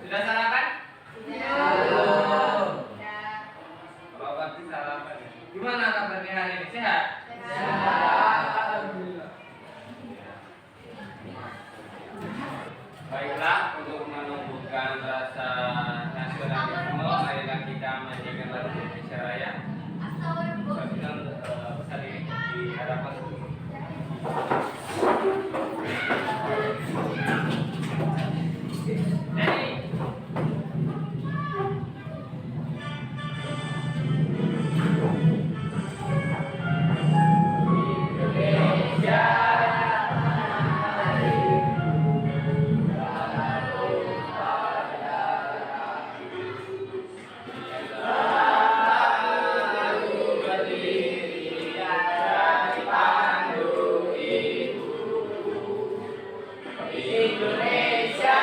Sudah sarapan? Belum. Kalau pasti sarapan. Gimana kabarnya hari ini? Sehat? Sehat. Alhamdulillah. Baiklah, untuk menumbuhkan rasa nasionalisme, marilah kita menyanyikan lagu Indonesia Raya. Selanjutnya pesan ini di hadapan Indonesia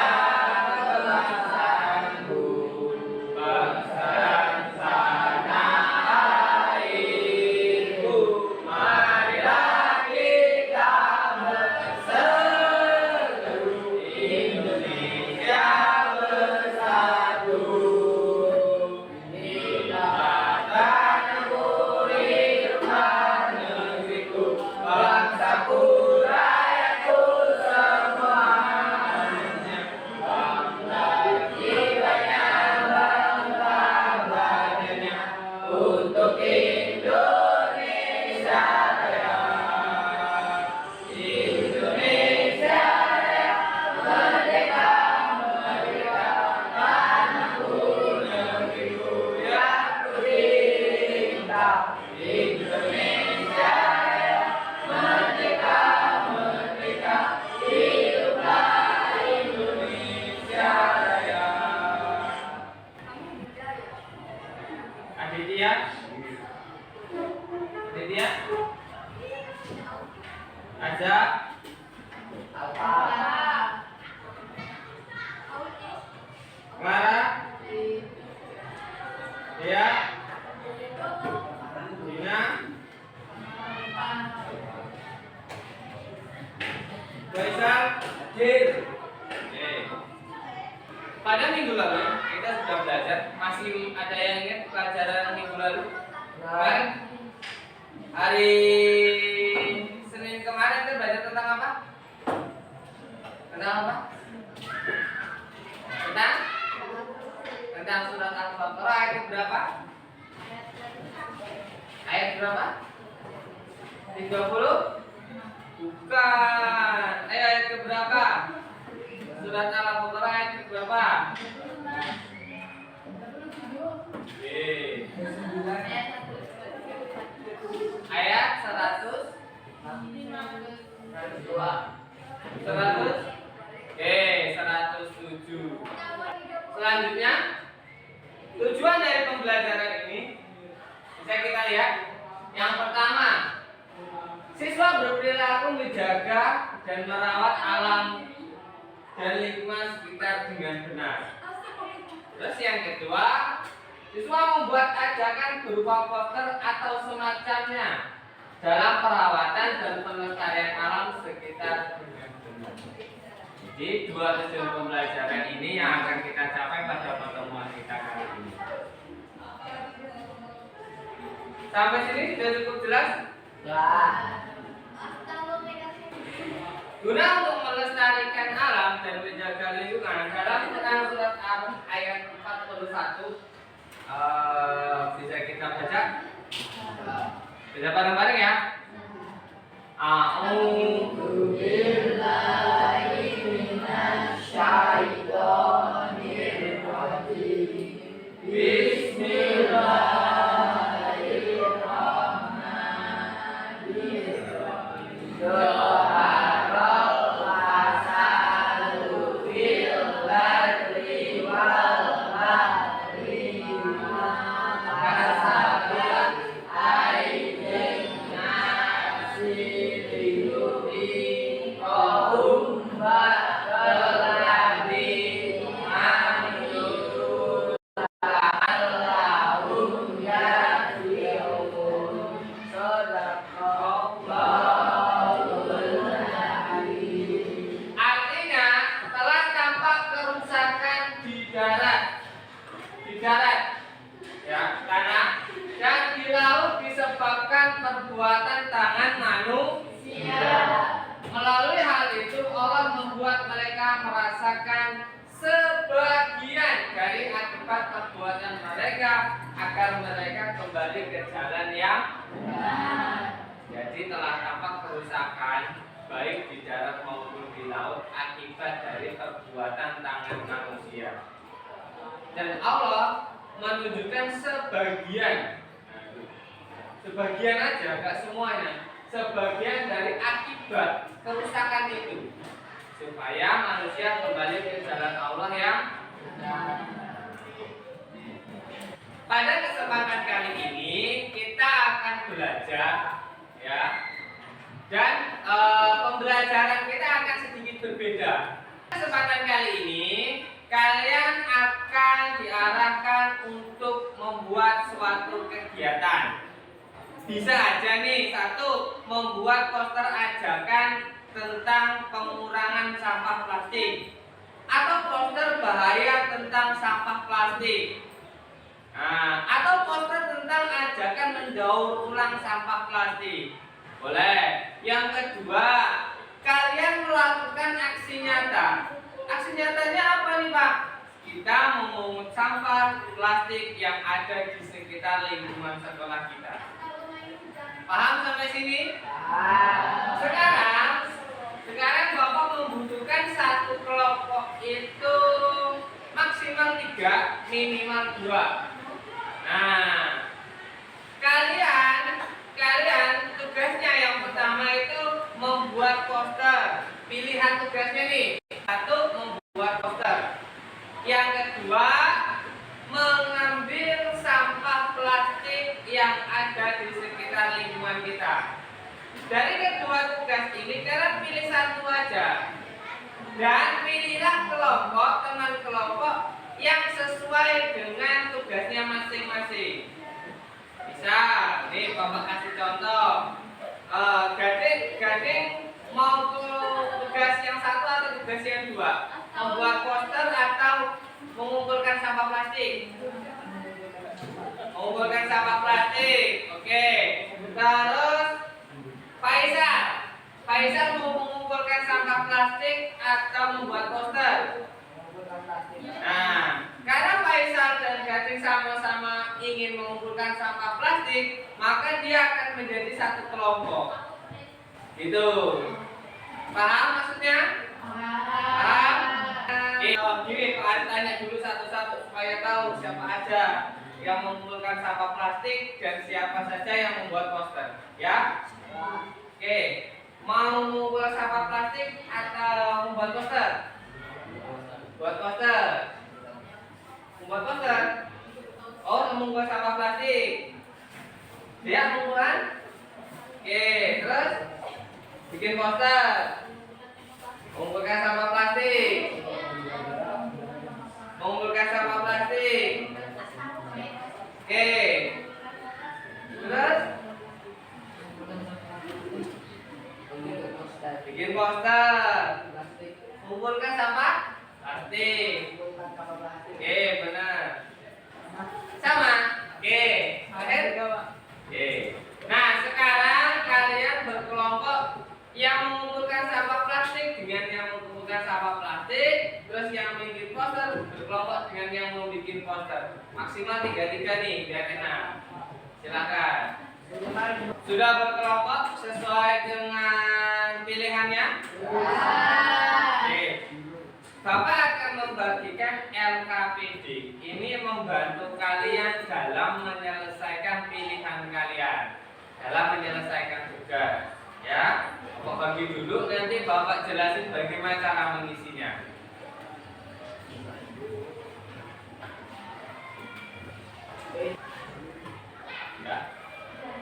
bangsaku, bangsa tanah airku, marilah kita berseru, Indonesia bersatu, inilah tanahku, rumah negeriku, bangsaku, rakyatku semuanya, bangga jiwanya, bangga badannya, untuk Indonesia Raya. Indonesia Raya, merdeka, merdeka, tanahku, negeriku yang kucinta. Indonesia Raya, merdeka, merdeka, hiduplah Indonesia Raya. Aditya. Aditya. Aza. Apa? Clara. Dea. Dina. Faisal. Jir. Oke. Pada minggu lalu kita sudah belajar. Masih ada yang ingat pelajaran minggu lalu? Kemarin hari Senin kemarin kita belajar tentang apa? Tentang apa? Tentang surat Al-Baqarah ayat berapa? Ayat berapa? 30? Bukan. Ayo ayat ke berapa? Surat Al-Baqarah ayat ke berapa? Ayat 100 100 107. Selanjutnya, tujuan dari pembelajaran ini bisa kita lihat. Yang pertama, siswa berperilaku menjaga dan merawat alam dan lingkungan sekitar dengan benar. Terus yang kedua, siswa membuat ajakan berupa poster atau semacamnya dalam perawatan dan pelestarian alam sekitar dengan benar. Jadi dua tujuan pembelajaran ini yang akan kita capai pada pertemuan kita kali ini. Sampai sini sudah cukup jelas? Ya. Guna untuk melestarikan alam dan menjaga lingkungan, dalam Quran surat Ar-Rum ayat 41 bisa kita baca. Bisa bareng-bareng ya. A'udzu billahi minasyaitonir rajim. Bismillahirrahmanirrahim. Zaharal fasaadu fil barri wal bahri bima kasabat aydin nasi liyudhiqahum mengerjakan sebagian dari akibat perbuatan mereka agar mereka kembali ke jalan yang benar. Jadi telah tampak kerusakan baik di darat maupun di laut akibat dari perbuatan tangan manusia. Dan Allah menunjukkan sebagian, sebagian aja, nggak semuanya, sebagian dari akibat kerusakan itu, supaya manusia kembali ke jalan Allah yang benar. Pada kesempatan kali ini kita akan belajar, ya, dan pembelajaran kita akan sedikit berbeda. Kesempatan kali ini kalian akan diarahkan untuk membuat suatu kegiatan. Bisa aja nih, satu, membuat poster ajakan tentang pengurangan sampah plastik, atau poster bahaya tentang sampah plastik. Nah, atau poster tentang ajakan mendaur ulang sampah plastik. Boleh. Yang kedua, kalian melakukan aksi nyata. Aksi nyatanya apa nih, Pak? Kita memungut sampah plastik yang ada di sekitar lingkungan sekolah kita. Paham sampai sini? Sekarang Bapak membutuhkan satu kelompok itu maksimal 3, minimal 2. Nah, kalian tugasnya yang pertama itu membuat poster. Pilihan tugasnya nih, satu, membuat poster. Yang kedua, mengambil sampah plastik yang ada di sekitar lingkungan kita. Dari kedua tugas ini kalian pilih satu aja, dan pilihlah kelompok, teman kelompok yang sesuai dengan tugasnya masing-masing. Bisa, nih Bapak kasih contoh. Gading mau ke tugas yang satu atau tugas yang 2? Membuat poster atau mengumpulkan sampah plastik? Mengumpulkan sampah plastik. Oke. Terus Faisal mau mengumpulkan sampah plastik atau membuat poster? Nah, karena Faisal dan Gading sama-sama ingin mengumpulkan sampah plastik, maka dia akan menjadi satu kelompok. Gitu. Paham maksudnya? Paham? Gini, Pak Ari tanya dulu satu-satu supaya tahu siapa aja yang mengumpulkan sampah plastik dan siapa saja yang membuat poster, ya? Oke. Mau mengumpulkan sampah plastik atau membuat poster? Buat poster. Membuat poster. Oh, membuat sampah plastik. Dia mengumpulkan? Oke, terus bikin poster. Mengumpulkan sampah plastik. Mengumpulkan sampah plastik. Oke. Terus bikin poster. Mengumpulkan sampah plastik. Oke, benar. Sama. Oke. Akhir. Oke. Nah, sekarang kalian berkelompok yang mengumpulkan sampah plastik dengan yang mengumpulkan sampah plastik, terus yang bikin poster berkelompok dengan yang mau bikin poster. Maksimal 3-3 nih, biar enak. Silakan. Sudah berkelompok sesuai dengan pilihannya? Oke. Bapak akan membagikan LKPD. Ini membantu kalian dalam menyelesaikan pilihan kalian, dalam menyelesaikan tugas. Ya, Bapak bagi dulu, nanti Bapak jelasin bagaimana cara mengisinya. Ya.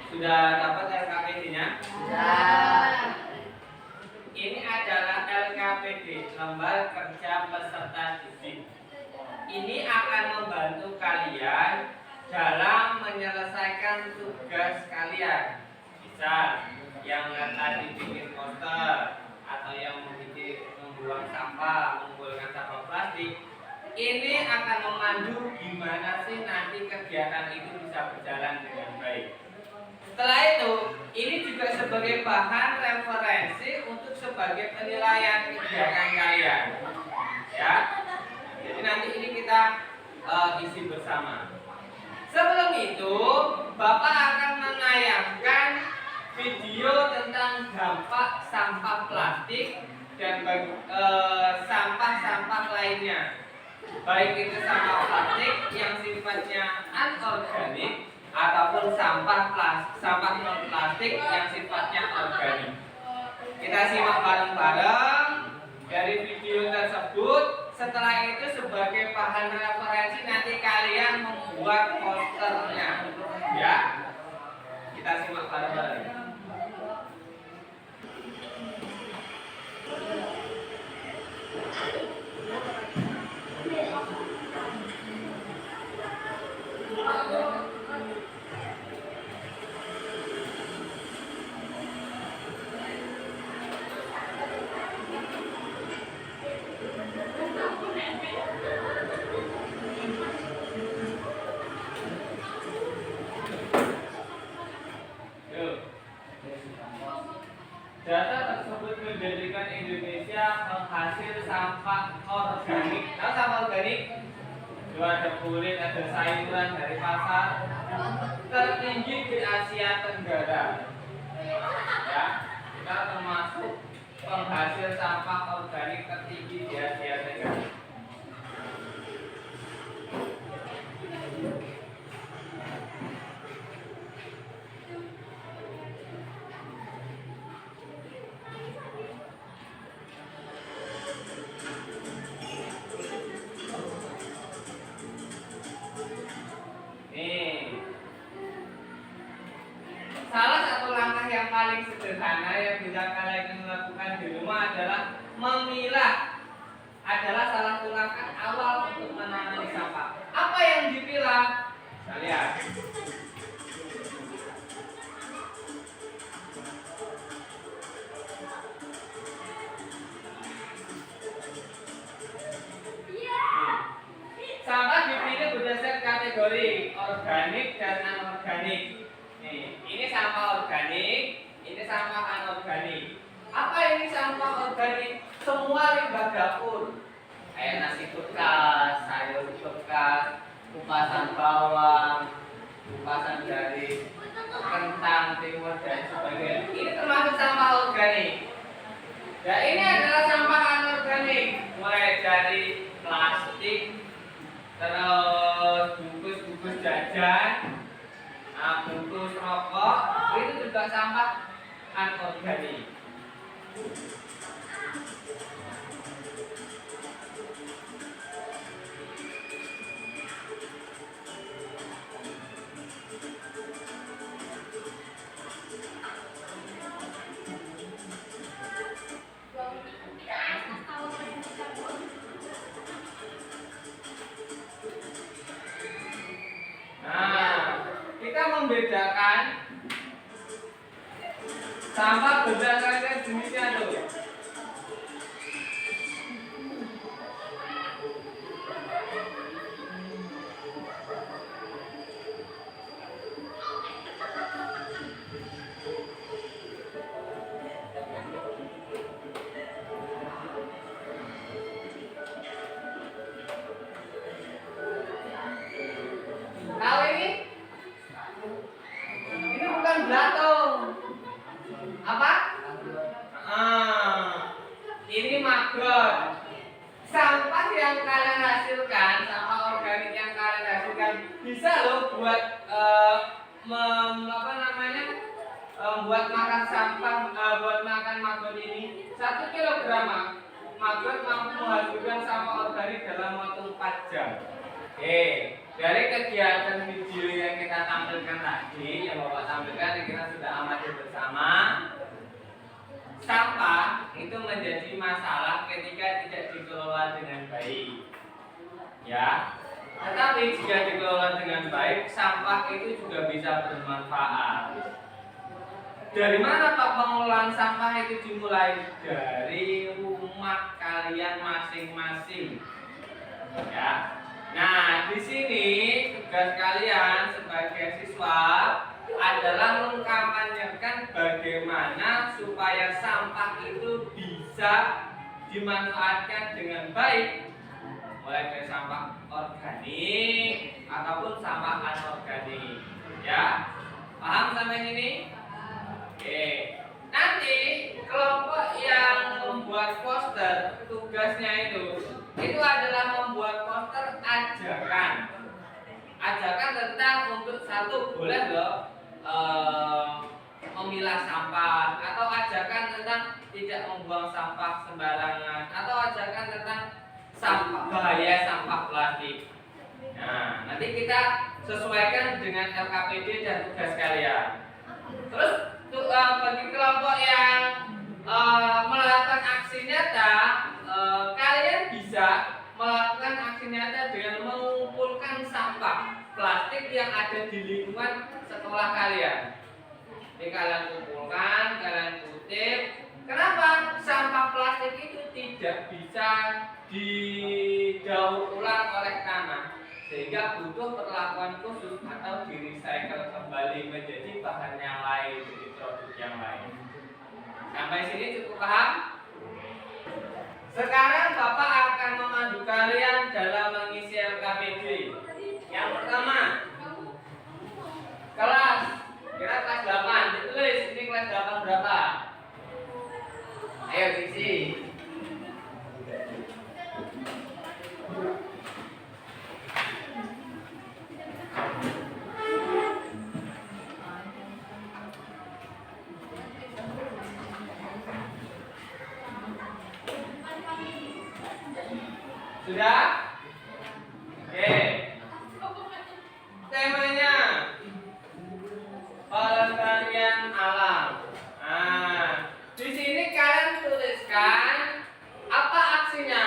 Sudah dapat LKPD-nya? Sudah. Ini adalah LKPD, lembar kerja peserta didik. Ini akan membantu kalian dalam menyelesaikan tugas kalian. Misal yang tadi bikin poster atau yang membuang sampah, mengumpulkan sampah plastik, ini akan memandu gimana sih nanti kegiatan itu bisa berjalan dengan baik. Setelah itu, ini juga sebagai bahan referensi untuk sebagai penilaian kegiatan kalian. Ya. Jadi nanti ini kita isi bersama. Sebelum itu, Bapak akan menayangkan video tentang dampak sampah plastik dan sampah-sampah lainnya. Baik itu sampah plastik yang sifatnya anorganik ataupun sampah non plastik yang sifatnya organik. Kita simak bareng-bareng dari video tersebut. Setelah itu sebagai bahan referensi nanti kalian membuat posternya, ya. Kita simak bareng-bareng. Data tersebut menjadikan Indonesia penghasil sampah organik. Tahu sampah organik? Itu ada kulit, ada sayuran dari pasar. Tertinggi di Asia Tenggara. Ya, kita termasuk penghasil sampah organik tertinggi di Asia Tenggara. Salah satu langkah yang paling sederhana yang bisa kalian lakukan di rumah adalah memilah. Adalah salah satu langkah awal untuk menangani sampah. Apa yang dipilah? Kita lihat. Sampah dipilih berdasarkan kategori organik dan anorganik. Ini sampah organik, ini sampah anorganik. Apa ini sampah organik? Semua limbah dapur, kayak nasi bekas, sayur bekas, kupasan bawang, kupasan dari kentang, timun dan sebagainya. Ini termasuk sampah organik. Ya, ini adalah sampah anorganik, mulai dari plastik, terus bungkus-bungkus jajan, bungkus rokok, itu juga sampah anorganik. Kita membedakan sampah berdasarkan jenisnya tuh. Tahu ini? Ini bukan belatung. Apa? Ini maggot. Sampah yang kalian hasilkan, sampah organik yang kalian hasilkan bisa loh buat buat makan sampah, buat makan maggot ini. 1 kilogram maggot mampu menghasilkan sampah organik dalam waktu 4 jam. Dari kegiatan video yang kita tampilkan tadi, yang Bapak tampilkan, yang kita sudah amati bersama, sampah itu menjadi masalah ketika tidak dikelola dengan baik. Ya, tetapi jika dikelola dengan baik, sampah itu juga bisa bermanfaat. Dari mana Pak pengelolaan sampah itu dimulai? Dari rumah kalian masing-masing. Ya. Nah, di sini tugas kalian sebagai siswa adalah mengkampanyekan bagaimana supaya sampah itu bisa dimanfaatkan dengan baik organik ataupun sampah anorganik. Ya, paham sampai sini? Oke. Nanti kelompok yang membuat poster tugasnya itu adalah membuat poster ajakan. Ajakan tentang untuk satu boleh loh memilah sampah, atau ajakan tentang tidak membuang sampah sembarangan, atau ajakan tentang bahaya sampah plastik. Nah, nanti kita sesuaikan dengan LKPD dan tugas kalian. Terus bagi kelompok yang melakukan aksi nyata, kalian bisa melakukan aksi nyata dengan mengumpulkan sampah plastik yang ada di lingkungan sekolah kalian. Jadi kalian kumpulkan, kalian kutip. Kenapa sampah plastik itu tidak bisa didaur ulang oleh tanah, sehingga butuh perlakuan khusus atau di-recycle kembali menjadi bahan yang lain, jadi produk yang lain. Sampai sini cukup paham? Sekarang Bapak akan memandu kalian dalam mengisi LKPD. Yang pertama, kelas, kira kelas 8, ditulis ini kelas 8 berapa? Ayo diisi. Sudah? Oke. Temanya pelestarian alam. Nah, di sini kalian tuliskan apa aksinya.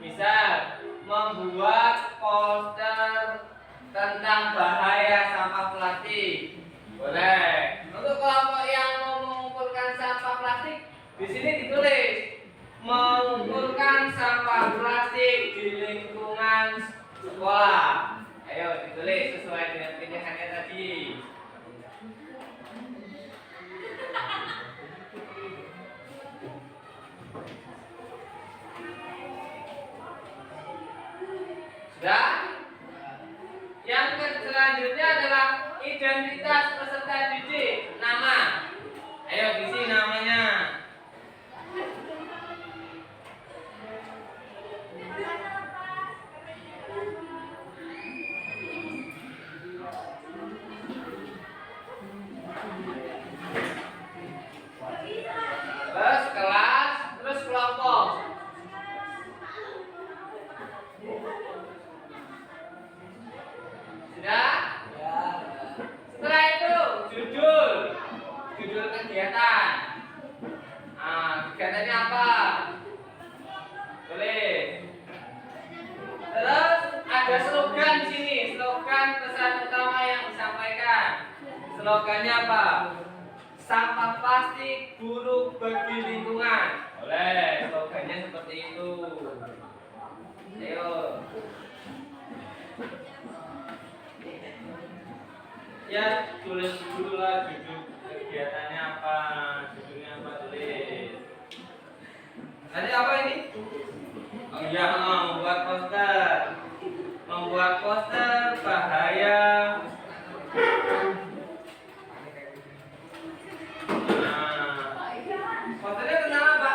Misal membuat poster tentang bahaya sampah plastik. Boleh. Untuk kelompok yang mau mengumpulkan sampah plastik, di sini ditulis mengumpulkan sampah plastik di lingkungan sekolah. Ayo ditulis sesuai dengan pilihannya tadi. Sudah? Yang selanjutnya adalah identitas peserta didik. Nama. Ayo diisi namanya. Terus kelas, terus kelompok. Sudah? Setelah itu judul kegiatan. Nah, kegiatannya apa? Tulis. Terus ada slogan di sini, slogan pesan utama yang disampaikan. Slogannya apa? Sampah plastik buruk bagi lingkungan. Boleh, slogannya seperti itu. Ayo. Ya, tulis dulu lah judul kegiatannya apa, judulnya apa, tulis. Nanti apa ini? Oh iya, membuat poster bahaya. Posternya tentang apa?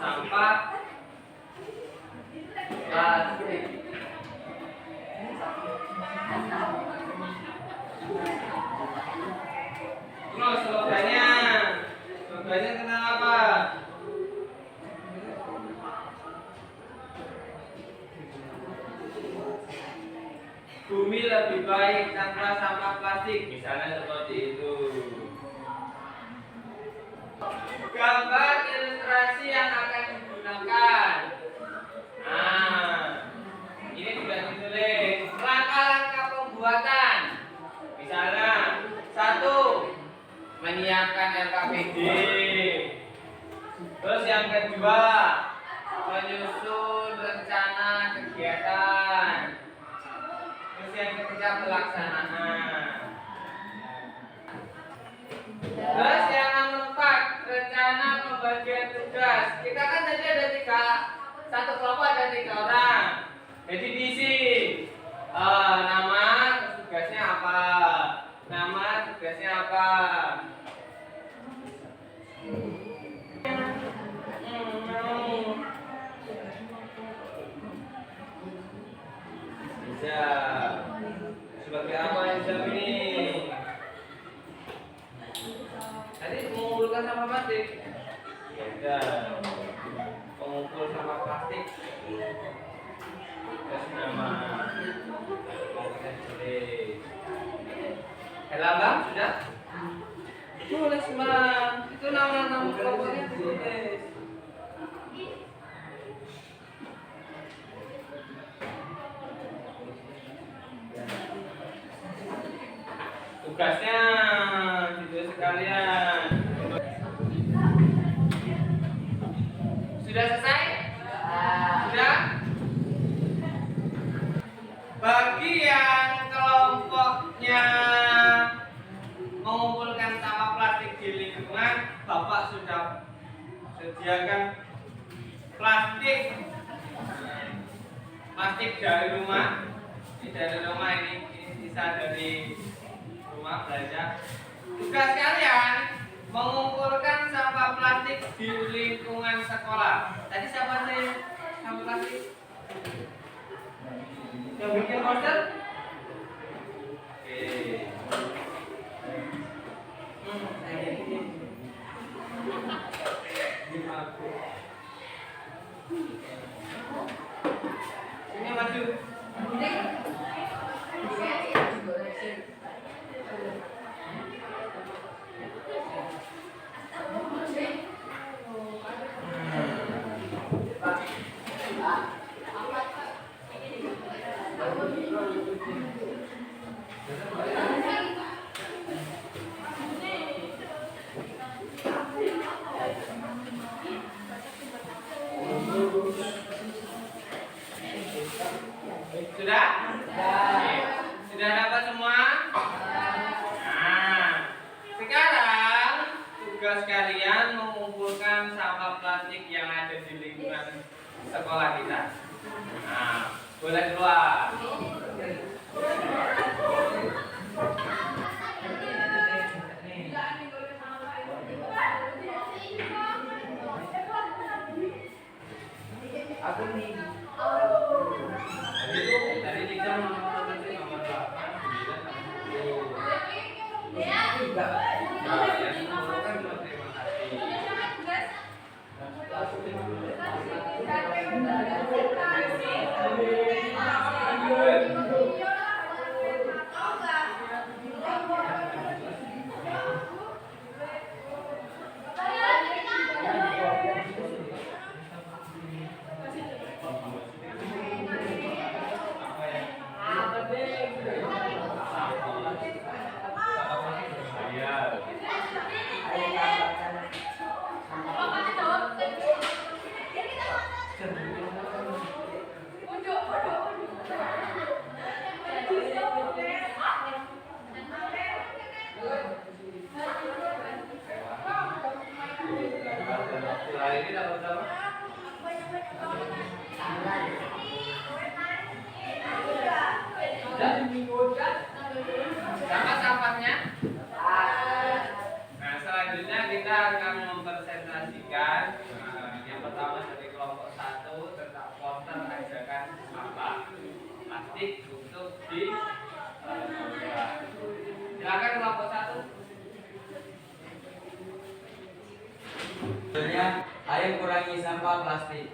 Sampah plastik. Terus slogannya tentang apa? Bumi lebih baik tanpa sampah plastik, misalnya seperti itu. Gambar ilustrasi yang akan digunakan. Nah, ini juga ditulis langkah-langkah pembuatan. Misalnya, 1. Menyiapkan LKPD. Terus yang kedua, menyusun rencana kegiatan. Terus yang ketiga, pelaksanaan. Terus yang nomor 4, rencana pembagian tugas. Kita kan tadi ada 3, satu kelompok ada 3 orang. Hijab. Sebagai apa hijab ini? Tadi mengumpulkan sampah plastik. Ya, pengumpul sampah plastik. Terus nama komponen jenis. Lambang sudah? Tulis bang. Itu nama kelompoknya ditulis. Tugasnya gitu sekalian. Sudah selesai? Sudah? Bagi yang kelompoknya mengumpulkan sampah plastik di lingkungan, Bapak sudah sediakan plastik dari rumah. Ini dari rumah, ini sisa dari rumah belanja. Tugas kalian mengumpulkan sampah plastik di lingkungan sekolah. Tadi siapa sih sampah plastik? Yang bikin poster? Oke. Ini maju. Sudah? Sudah dapat semua? Nah, sekarang tugas kalian mengumpulkan sampah plastik yang ada di lingkungan sekolah kita. Nah, boleh keluar. Aku nih. Tadi 3 nomor 8, 9, 10. Nah, yang 10 kan cuma terima kasih. Ini dapat berapa? Sama sampahnya? Nah, selanjutnya kita akan mempresentasikan yang pertama dari kelompok 1 tentang poster ajakan sampah plastik untuk di silakan kelompok 1. Sebenarnya, ayo kurangi sampah plastik.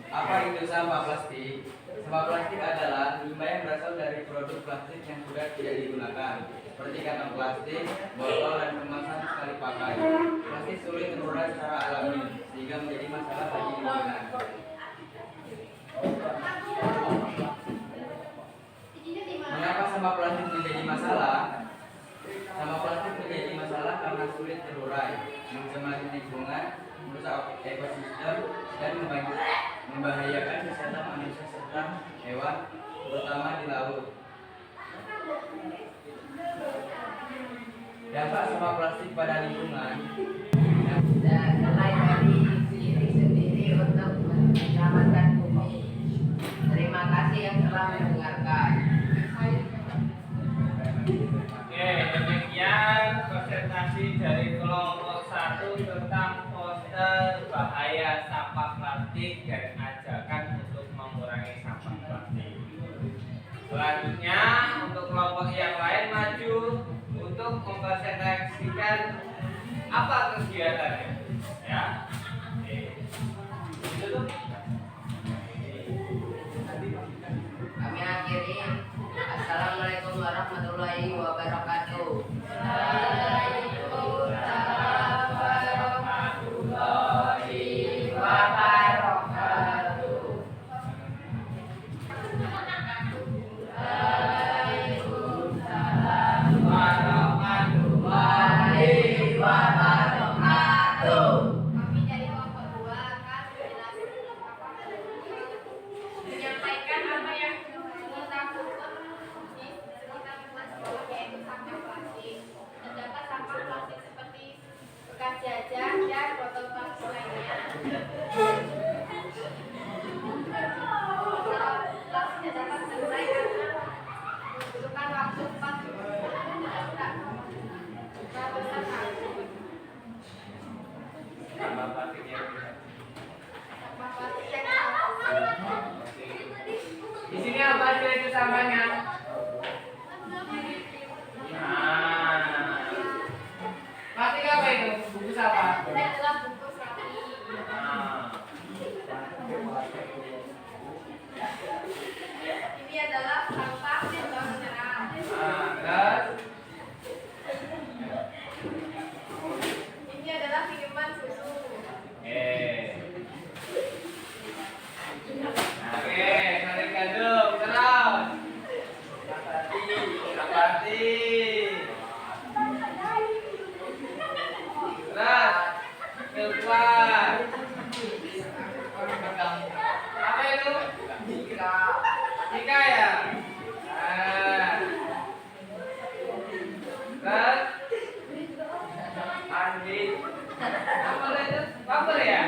Apa itu sampah plastik? Sampah plastik adalah limbah yang berasal dari produk plastik yang sudah tidak digunakan, seperti kantong plastik, botol, dan kemasan sekali pakai. Plastik sulit terurai secara alami, sehingga menjadi masalah bagi lingkungan. Mengapa sampah plastik menjadi masalah? Sampah plastik menjadi masalah karena sulit terurai, mencemari lingkungan, merusak ekosistem, dan membahayakan kesehatan manusia serta hewan, terutama di laut. Dampak sampah plastik pada lingkungan. Dan mulai dari diri sendiri untuk menyelamatkan bumi. Terima kasih yang telah mendengarkan. Oke, demikian presentasi dari kelompok 1. 1 tentang poster bahaya sampah plastik dan ajakan untuk mengurangi sampah plastik. Selanjutnya untuk kelompok yang lain maju untuk mempresentasikan apa kegiatannya. Ya. Oke. Itu tuh. Kami akhiri. Assalamualaikum warahmatullahi wabarakatuh. Waalaikumsalam warahmatullahi wabarakatuh. Waalaikumsalam warahmatullahi wabarakatuh. Kami dari kelompok 2 akan menyampaikan apa yang kita lakukan di sekitar lingkungan sekolah, yaitu sampah plastik. Terdapat sampah plastik seperti bekas jajan dan botol plastik lainnya. Plastik dapat selesai karena membutuhkan waktu 4 ratusan tahun. Sampah plastik yang Sampah plastik yang di sini apa aja itu sampahnya? Nah, plastik apa itu? Bungkus apa? ini adalah bungkus roti. Nah, Ini adalah sampah botol mineral. terus Ini adalah minuman susu. Oke, tarik gandum terus. Apati. Terus keluar. Apa itu? Ika ya. Terus Andi. Apa itu? Bumper ya?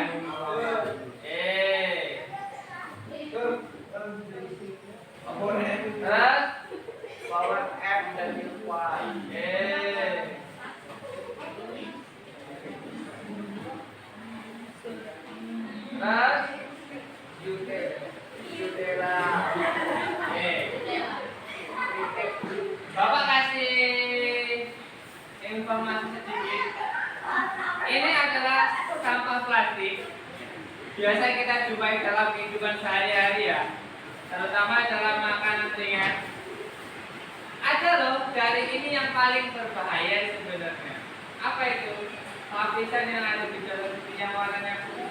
Terus Power F dan Y. Terus Yutera. Bapak kasih informasi sedikit. Ini adalah sampah plastik. Biasa kita jumpai dalam kehidupan sehari-hari ya, terutama dalam makanan ringan. Ada loh dari ini yang paling berbahaya sebenarnya. Apa itu? Lapisan yang ada di dalam yang warnanya putih.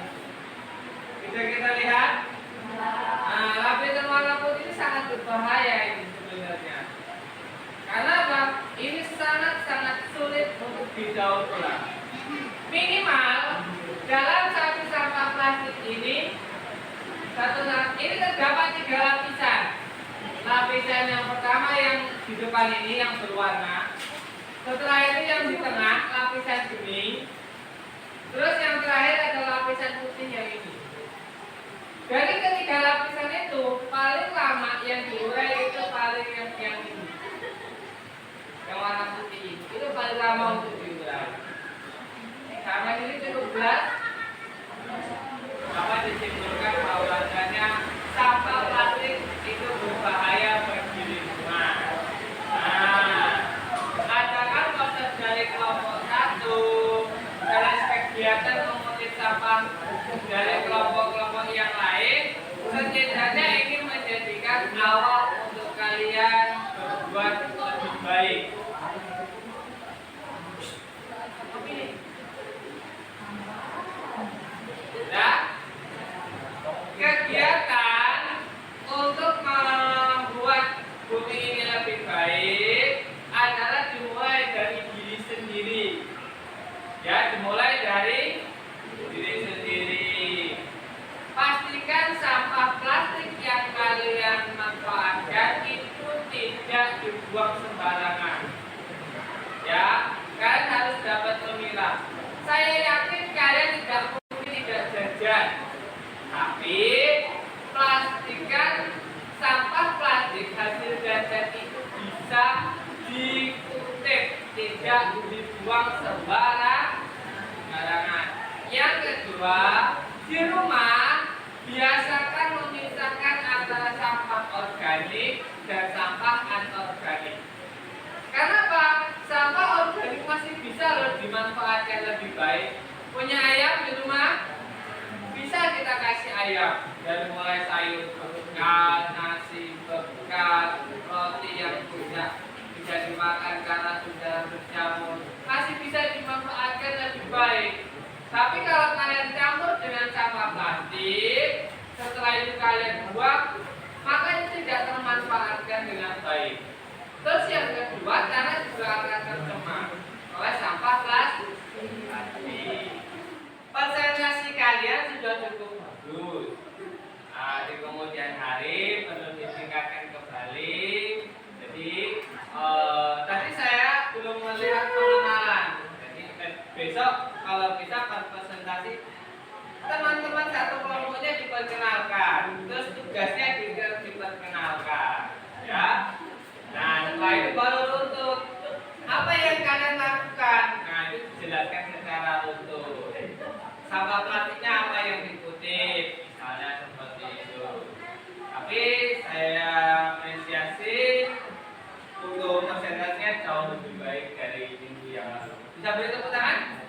Bisa kita lihat. Nah, lapisan warna putih ini sangat berbahaya ini sebenarnya. Karena apa? Ini sangat-sangat sulit untuk didaur ulang. Minimal dalam satu sampah plastik ini ini terdapat 3 lapisan. Lapisan yang pertama yang di depan ini yang berwarna. Setelah itu yang di tengah lapisan bening. Terus yang terakhir ada lapisan putih yang ini. Dari ketiga lapisan itu paling lama yang diurai itu paling yang ini. Yang warna putih ini itu paling lama untuk diurai. Karena ini cukup jelas, maka disimpulkan bahwasanya sampah plastik itu berbahaya bagi lingkungan. Nah, adakan proses dari kelompok 1 dalam kegiatan memungut sampah dari kelompok-kelompok yang lain, setidaknya ingin menjadikan awal untuk kalian berbuat lebih baik. Nah, kegiatan untuk membuat bumi ini lebih baik adalah dimulai dari diri sendiri. Ya, dimulai dari diri sendiri. Pastikan sampah plastik yang kalian manfaatkan itu tidak dibuang sembarangan. Ya, kalian harus dapat memilah. Saya yakin kalian tidak jajan, tapi pastikan sampah plastik hasil jajan itu bisa dikutip, tidak dibuang sembarangan. sembarangan. Yang kedua, di rumah biasakan memisahkan antara sampah organik dan sampah anorganik. Kenapa? Sampah organik masih bisa loh dimanfaatkan lebih baik. Punya ayam di rumah? Bisa kita kasih ayam. Dari mulai sayur bekas, nasi bekas, roti yang sudah bisa dimakan karena sudah berjamur, masih bisa dimanfaatkan lebih baik. Tapi kalau kalian campur dengan sampah plastik, setelah itu kalian buang, maka itu tidak termanfaatkan dengan baik. Terus yang kedua, tanah juga akan tercemar oleh sampah plastik. Presentasi kalian sudah cukup bagus. Di kemudian hari perlu ditingkatkan kembali. Jadi tadi saya belum melihat pengenalan. Jadi besok kalau bisa presentasi teman-teman satu kelompoknya diperkenalkan. Terus tugasnya juga diperkenalkan. Ya. Nah, setelah itu baru runtuh. Apa yang kalian lakukan? Nah, itu dijelaskan secara utuh. Sampah plastiknya apa yang dikutip, misalnya seperti itu. Tapi saya apresiasi untuk presentasinya jauh lebih baik dari minggu yang lalu. Bisa beri tepuk tangan?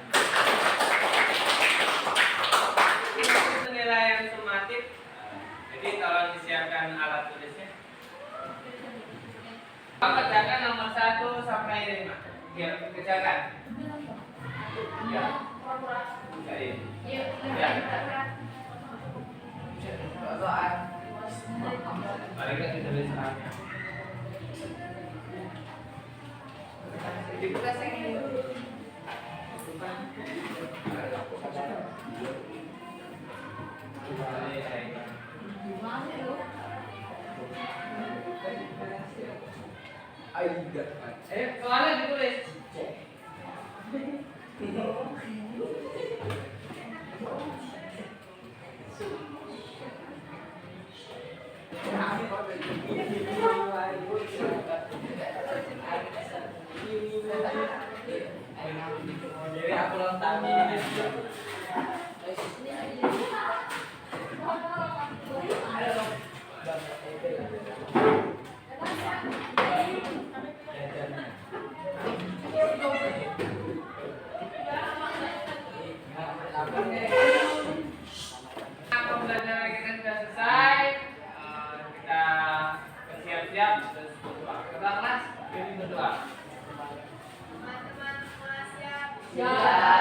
Ini penilaian sumatif. Jadi tolong disiapkan alat tulisnya. Kerjakan nomor 1 sampai 5. Ya, kerjakan. Ya. Ya. Mari kita tulis saatnya. Dibuka sini. Soalnya ditulis. Jadi aku lontarin. Pembelajaran kita sudah selesai. Kita bersiap-siap terus berdoa. Ketua kelas, jadi berdoa. Teman-teman semua siap? Ya.